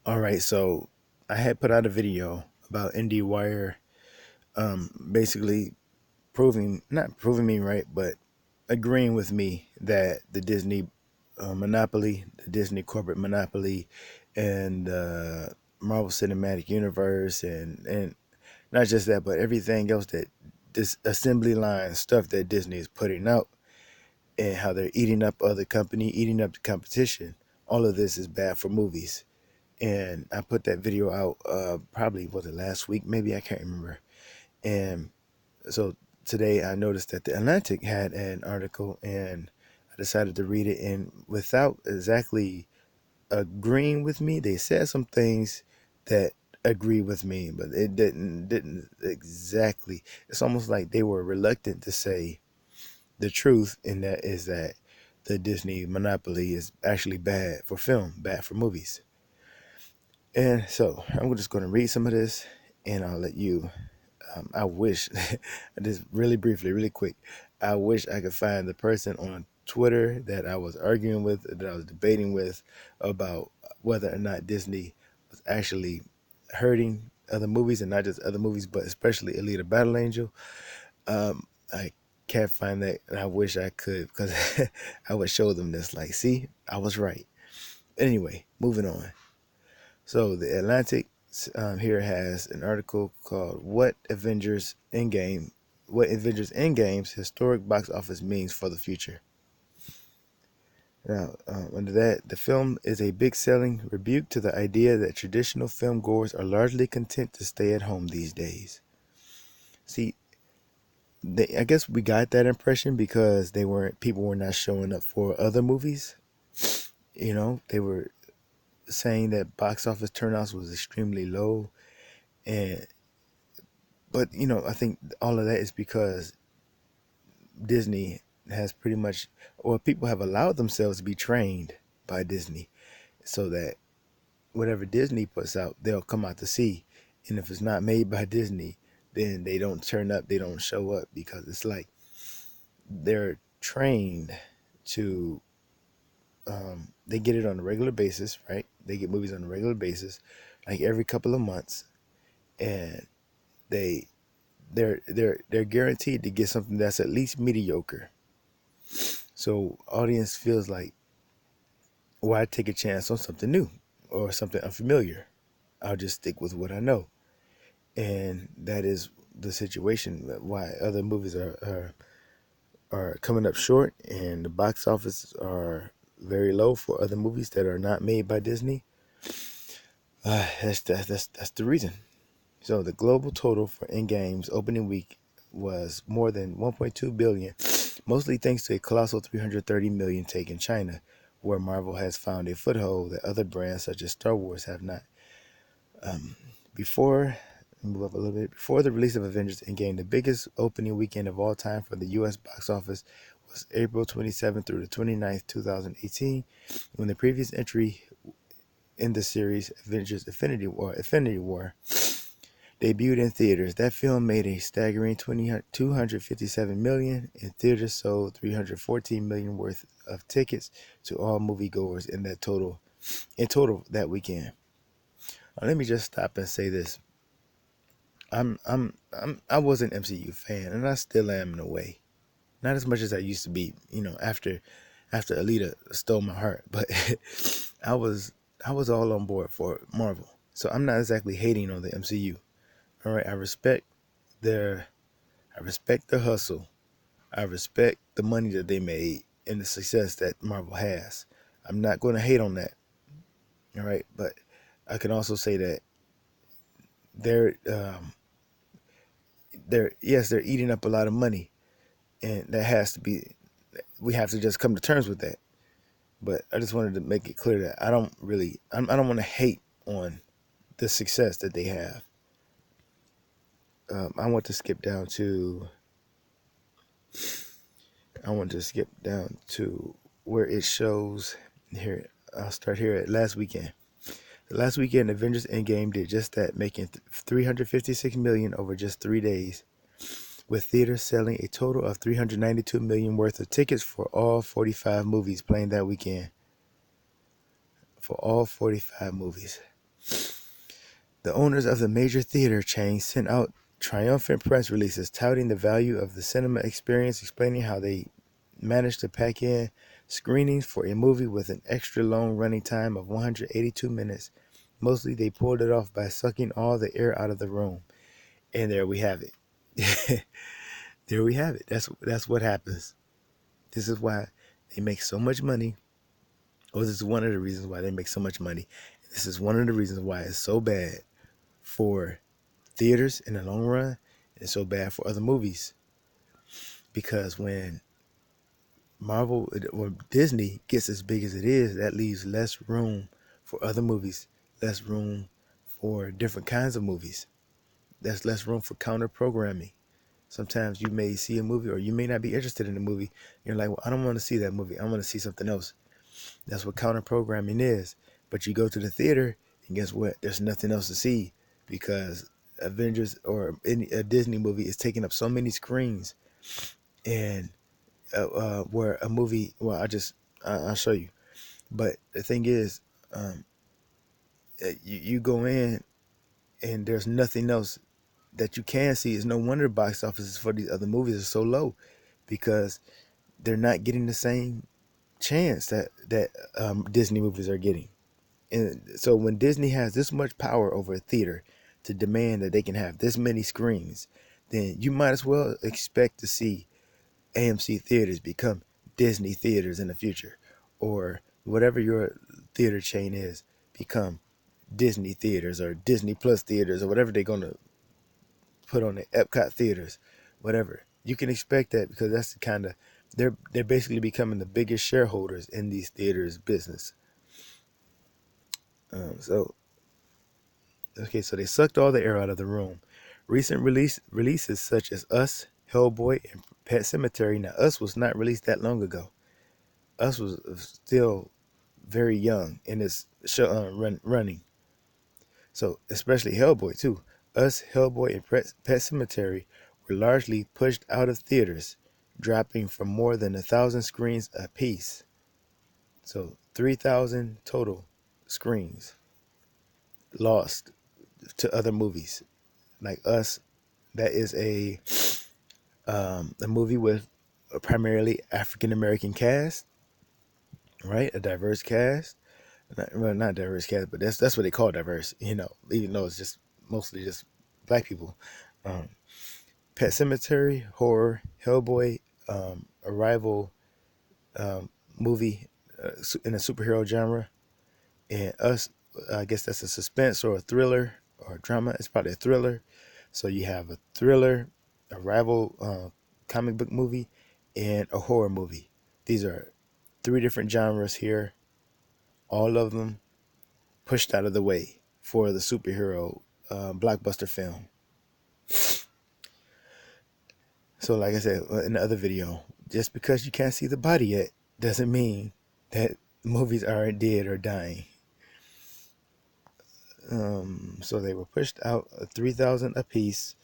All right, so I had put out a video about IndieWire, basically not proving me right, but agreeing with me that the Disney monopoly, the Disney corporate monopoly, and Marvel Cinematic Universe, and not just that, but everything else that this assembly line stuff that Disney is putting out, and how they're eating up other company, eating up the competition. All of this is bad for movies. And I put that video out probably was it last week, maybe I can't remember. And so today I noticed that the Atlantic had an article, and I decided to read it. And without exactly agreeing with me, they said some things that agree with me, but it didn't exactly. It's almost like they were reluctant to say the truth, and that is that the Disney monopoly is actually bad for film, bad for movies. And so I'm just going to read some of this, and I'll let you. I wish, just really briefly, really quick, I wish I could find the person on Twitter that I was arguing with, that I was debating with about whether or not Disney was actually hurting other movies, and not just other movies, but especially Alita Battle Angel. I can't find that, and I wish I could, because I would show them this. Like, see, I was right. Anyway, moving on. So the Atlantic here has an article called What Avengers Endgame's historic box office means for the future." Now, under that, the film is a big selling rebuke to the idea that traditional film goers are largely content to stay at home these days. See, I guess we got that impression because people were not showing up for other movies. They were saying that box office turnouts was extremely low, and but I think all of that is because Disney has pretty much, or people have allowed themselves to be trained by Disney, so that whatever Disney puts out, they'll come out to see. And if it's not made by Disney, then they don't turn up, they don't show up, because it's like they're trained to, they get it on a regular basis, right? They get movies on a regular basis, like every couple of months, and they they're guaranteed to get something that's at least mediocre. So audience feels like, why take a chance on something new or something unfamiliar? I'll just stick with what I know. And that is the situation, why other movies are coming up short, and the box office are very low for other movies that are not made by Disney. That's the reason. So the global total for Endgame's opening week was more than 1.2 billion, mostly thanks to a colossal 330 million take in China, where Marvel has found a foothold that other brands such as Star Wars have not. Before Move up a little bit. Before the release of Avengers Endgame, the biggest opening weekend of all time for the U.S. box office was April 27th through the 29th, 2018, when the previous entry in the series, Avengers Infinity War, debuted in theaters. That film made a staggering 257 million in theaters, sold 314 million worth of tickets to all moviegoers in total that weekend. Let me just stop and say this. I was an MCU fan, and I still am in a way. Not as much as I used to be, after Alita stole my heart, but I was I was all on board for Marvel. So I'm not exactly hating on the MCU. All right, their I respect their hustle. I respect the money that they made and the success that Marvel has. I'm not going to hate on that. All right, but I can also say that they're they're eating up a lot of money, and that has to be. We have to just come to terms with that. But I just wanted to make it clear that I don't want to hate on the success that they have. I want to skip down to where it shows here. I'll start here at last weekend. The last weekend, Avengers Endgame did just that, making 356 million over just 3 days, with theaters selling a total of 392 million worth of tickets for all 45 movies playing that weekend. For all 45 movies. The owners of the major theater chain sent out triumphant press releases touting the value of the cinema experience, explaining how they managed to pack in screenings for a movie with an extra long running time of 182 minutes. Mostly they pulled it off by sucking all the air out of the room. And there we have it. There we have it. That's what happens. This is why they make so much money. Or this is one of the reasons why they make so much money. This is one of the reasons why it's so bad for theaters in the long run. And so bad for other movies. Because when Disney gets as big as it is, that leaves less room for other movies, less room for different kinds of movies. That's less room for counter programming. Sometimes you may see a movie or you may not be interested in the movie. You're like, well, I don't want to see that movie. I want to see something else. That's what counter programming is. But you go to the theater and guess what? There's nothing else to see because Avengers or a Disney movie is taking up so many screens. And where a movie, well, I'll show you. But the thing is, you go in and there's nothing else that you can see. It's no wonder the box offices for these other movies are so low because they're not getting the same chance that Disney movies are getting. And so when Disney has this much power over a theater to demand that they can have this many screens, then you might as well expect to see AMC theaters become Disney theaters in the future, or whatever your theater chain is become Disney theaters or Disney Plus theaters or whatever they're gonna put on the Epcot theaters, whatever. You can expect that because that's the kind of they're basically becoming the biggest shareholders in these theaters business. So okay, so they sucked all the air out of the room. Recent releases such as Us, Hellboy, and Pet Cemetery. Now, Us was not released that long ago. Us was still very young in its show, running. So, especially Hellboy, too. Us, Hellboy, and Pet Cemetery were largely pushed out of theaters, dropping from more than 1,000 screens apiece. So, 3,000 total screens lost to other movies. Like Us, that is a movie with a primarily African American cast, right? A diverse cast. Well, not diverse cast, but that's what they call diverse. Even though it's just mostly just black people. Um, Pet Cemetery, horror, Hellboy, Arrival, um, movie in a superhero genre, and Us. I guess that's a suspense or a thriller or a drama. It's probably a thriller. So you have a thriller, a rival comic book movie, and a horror movie. These are three different genres here. All of them pushed out of the way for the superhero blockbuster film. So, like I said in the other video, just because you can't see the body yet doesn't mean that movies aren't dead or dying. So they were pushed out 3,000 apiece.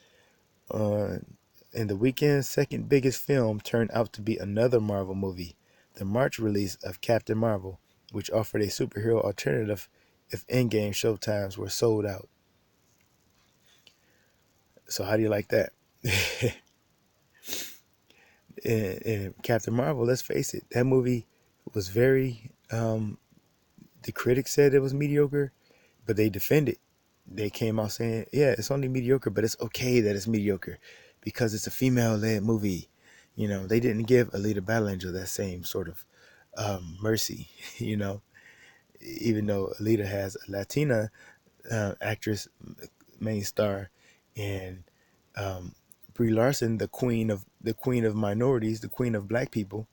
And the weekend's second biggest film turned out to be another Marvel movie, the March release of Captain Marvel, which offered a superhero alternative if Endgame showtimes were sold out. So how do you like that? and Captain Marvel, let's face it, that movie was very. The critics said it was mediocre, but they defended. They came out saying, "Yeah, it's only mediocre, but it's okay that it's mediocre because it's a female-led movie." They didn't give Alita Battle Angel that same sort of mercy. You know, even though Alita has a Latina actress main star, and Brie Larson, the queen of minorities, the queen of black people,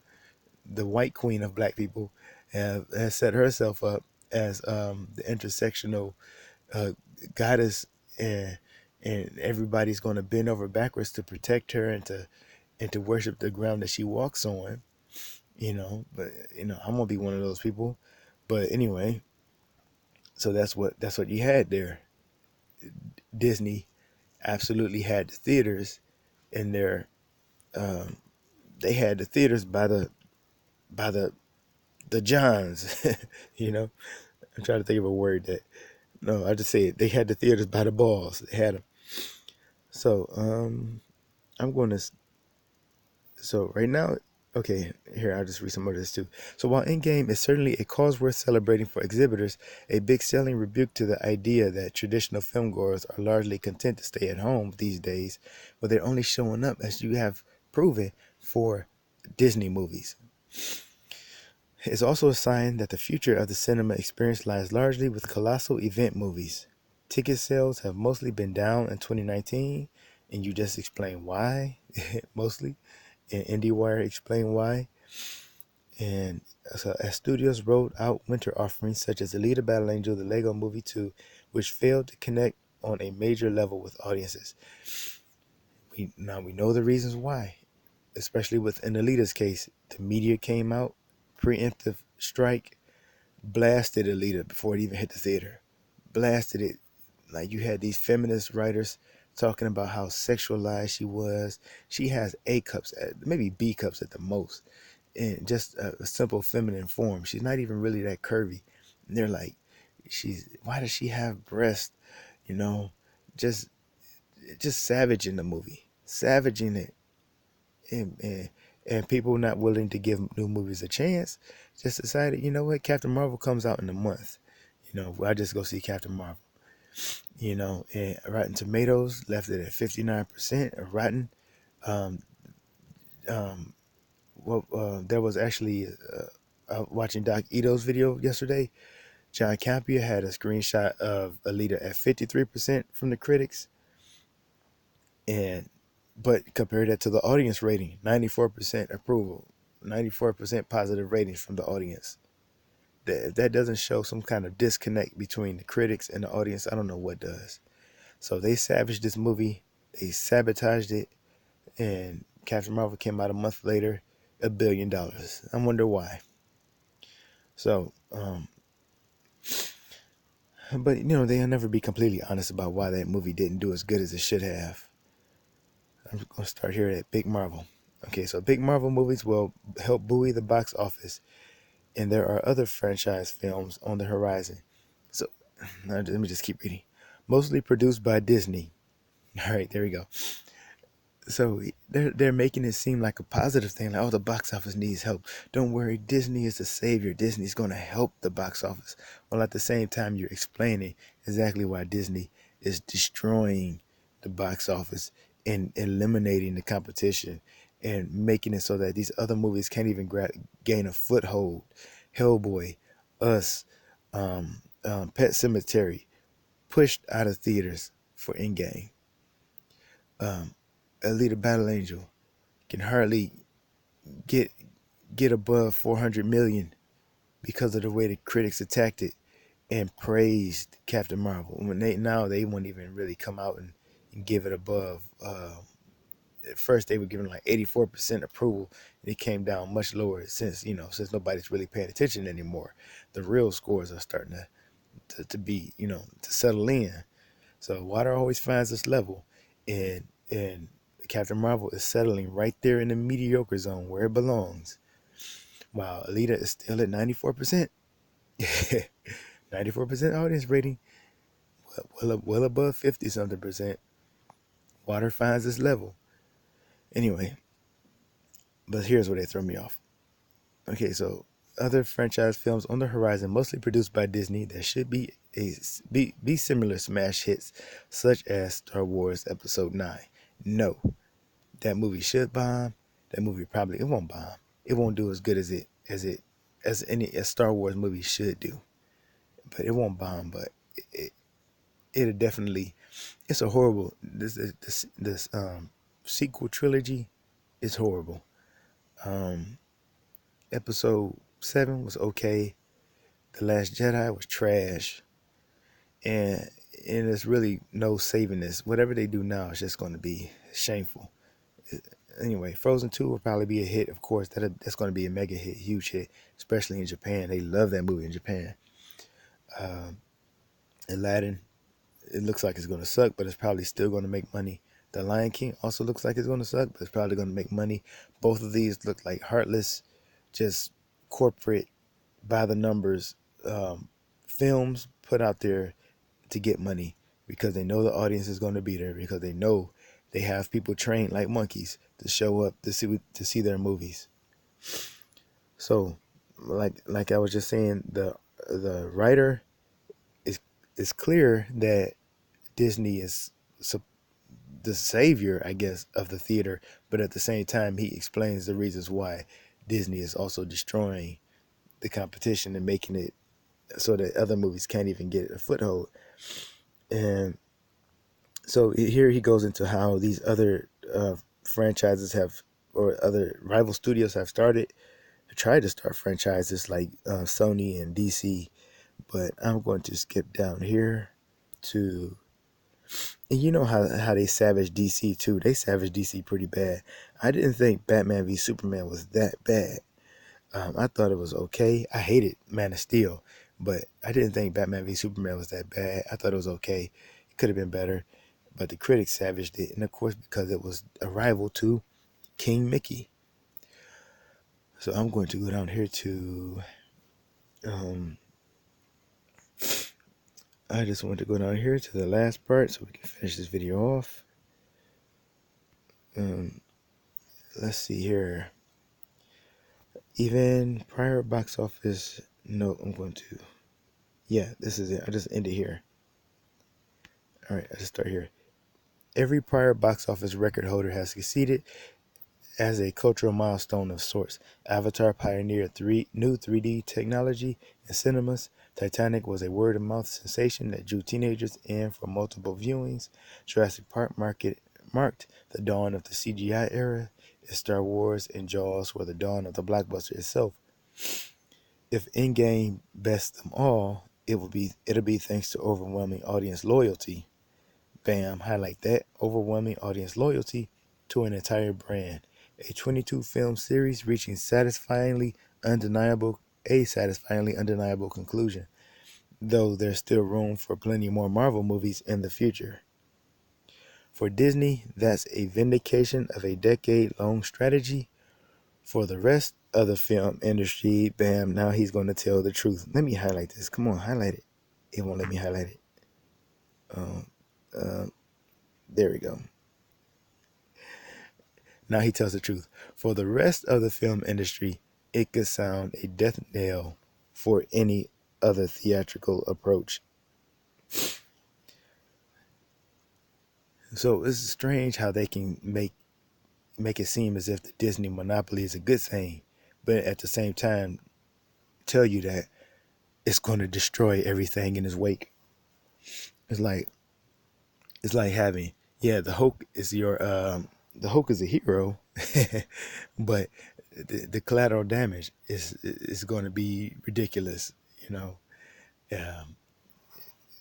the white queen of black people, has set herself up as the intersectional uh, goddess, and everybody's going to bend over backwards to protect her and to worship the ground that she walks on. But I'm gonna be one of those people. But anyway, so that's what you had there. Disney absolutely had the theaters in their um, they had the theaters by the Johns. you know I'm trying to think of a word that No, I just said they had the theaters by the balls. They had them. So I'm going to. So right now, okay, here I'll just read some of this too. So while Endgame is certainly a cause worth celebrating for exhibitors, a big selling rebuke to the idea that traditional filmgoers are largely content to stay at home these days, where they're only showing up, as you have proven, for Disney movies. It's also a sign that the future of the cinema experience lies largely with colossal event movies. Ticket sales have mostly been down in 2019, and you just explained why, mostly. And IndieWire explained why. And so, as studios rolled out winter offerings such as Alita Battle Angel, the Lego Movie 2, which failed to connect on a major level with audiences. Now we know the reasons why, especially with in Alita's case. The media came out, preemptive strike, blasted Alita before it even hit the theater. Blasted it. Like, you had these feminist writers talking about how sexualized she was. She has A cups, maybe B cups at the most, in just a simple feminine form. She's not even really that curvy. And they're like, why does she have breasts? You know, just just savage in the movie, savaging it, and people not willing to give new movies a chance. Just decided, you know what, Captain Marvel comes out in a month. I just go see Captain Marvel. And Rotten Tomatoes left it at 59% of Rotten. Um, um, there was actually watching Doc Ito's video yesterday. John Campia had a screenshot of Alita at 53% from the critics, and but compare that to the audience rating, 94% approval, 94% positive ratings from the audience. If that doesn't show some kind of disconnect between the critics and the audience, I don't know what does. So they savaged this movie, they sabotaged it, and Captain Marvel came out a month later, $1 billion. I wonder why. So, but they'll never be completely honest about why that movie didn't do as good as it should have. I'm going to start here at Big Marvel. Okay, so big Marvel movies will help buoy the box office, and there are other franchise films on the horizon. So, let me just keep reading. Mostly produced by Disney. All right, there we go. So they're making it seem like a positive thing, like, oh, the box office needs help. Don't worry, Disney is the savior. Disney's going to help the box office. Well, at the same time, you're explaining exactly why Disney is destroying the box office and eliminating the competition and making it so that these other movies can't even gain a foothold. Hellboy, Us, Pet Cemetery, pushed out of theaters for Endgame. Alita Battle Angel can hardly get get above 400 million because of the way the critics attacked it and praised Captain Marvel. When they won't even really come out and give it above. At first they were giving like 84% approval, and it came down much lower since nobody's really paying attention anymore. The real scores are starting to be to settle in. So water always finds its level, and Captain Marvel is settling right there in the mediocre zone where it belongs. While Alita is still at 94%. 94% audience rating, well above 50 something percent. Water finds its level. Anyway, but here's where they throw me off. Okay, so other franchise films on the horizon, mostly produced by Disney, that should be similar smash hits, such as Star Wars Episode 9. No, that movie should bomb. That movie probably it won't bomb. It won't do as good as Star Wars movie should do. But it won't bomb. But it'll definitely. It's a horrible. This sequel trilogy is horrible. Um, Episode 7 was okay. The Last Jedi was trash, and there's really no saving this. Whatever they do now is just going to be shameful. Anyway, Frozen 2 will probably be a hit. Of course, that's going to be a mega hit, huge hit, especially in Japan. They love that movie in Japan. Um, Aladdin, it looks like it's going to suck, but it's probably still going to make money. The Lion King also looks like it's going to suck, but it's probably going to make money. Both of these look like heartless, just corporate, by the numbers films put out there to get money because they know the audience is going to be there, because they know they have people trained like monkeys to show up to see their movies. So, like I was just saying, the writer is it's clear that Disney is the savior, I guess, of the theater, but at the same time, he explains the reasons why Disney is also destroying the competition and making it so that other movies can't even get a foothold. And so here he goes into how these other franchises have, or other rival studios have tried to start franchises like Sony and DC. But I'm going to skip down here to, and you know how they savage DC too. They savage DC pretty bad. I didn't think Batman v Superman was that bad. I thought it was okay. I hated Man of Steel, but I didn't think Batman v Superman was that bad. I thought it was okay. It could have been better, but the critics savaged it, and of course because it was a rival to King Mickey. So I'm going to go down here to. I just want to go down here to the last part so we can finish this video off. Let's see here. Even prior box office. No, I'm going to. Yeah, this is it. I just end it here. All right, I just start here. Every prior box office record holder has succeeded as a cultural milestone of sorts. Avatar pioneered new 3D technology in cinemas. Titanic was a word-of-mouth sensation that drew teenagers in for multiple viewings. Jurassic Park marked the dawn of the CGI era. Star Wars and Jaws were the dawn of the blockbuster itself. If Endgame bests them all, it'll be thanks to overwhelming audience loyalty. Bam, highlight that. Overwhelming audience loyalty to an entire brand. A 22 film series reaching a satisfyingly undeniable conclusion, though there's still room for plenty more Marvel movies in the future. For Disney, that's a vindication of a decade-long strategy. For the rest of the film industry, bam, now he's going to tell the truth. Let me highlight this. Come on, highlight it. It won't let me highlight it. There we go. Now he tells the truth. For the rest of the film industry, it could sound a death knell for any other theatrical approach. So it's strange how they can make it seem as if the Disney monopoly is a good thing, but at the same time tell you that it's going to destroy everything in its wake. It's like having, yeah, the Hulk is the Hulk is a hero, but the collateral damage is going to be ridiculous, you know.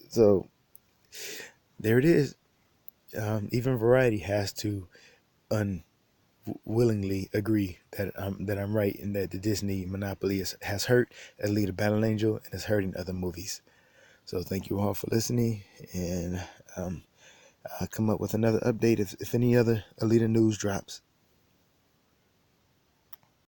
So there it is. Even Variety has to unwillingly agree that I'm right, and that the Disney monopoly has hurt Alita Battle Angel and is hurting other movies. So thank you all for listening, and I'll come up with another update if any other Alita news drops.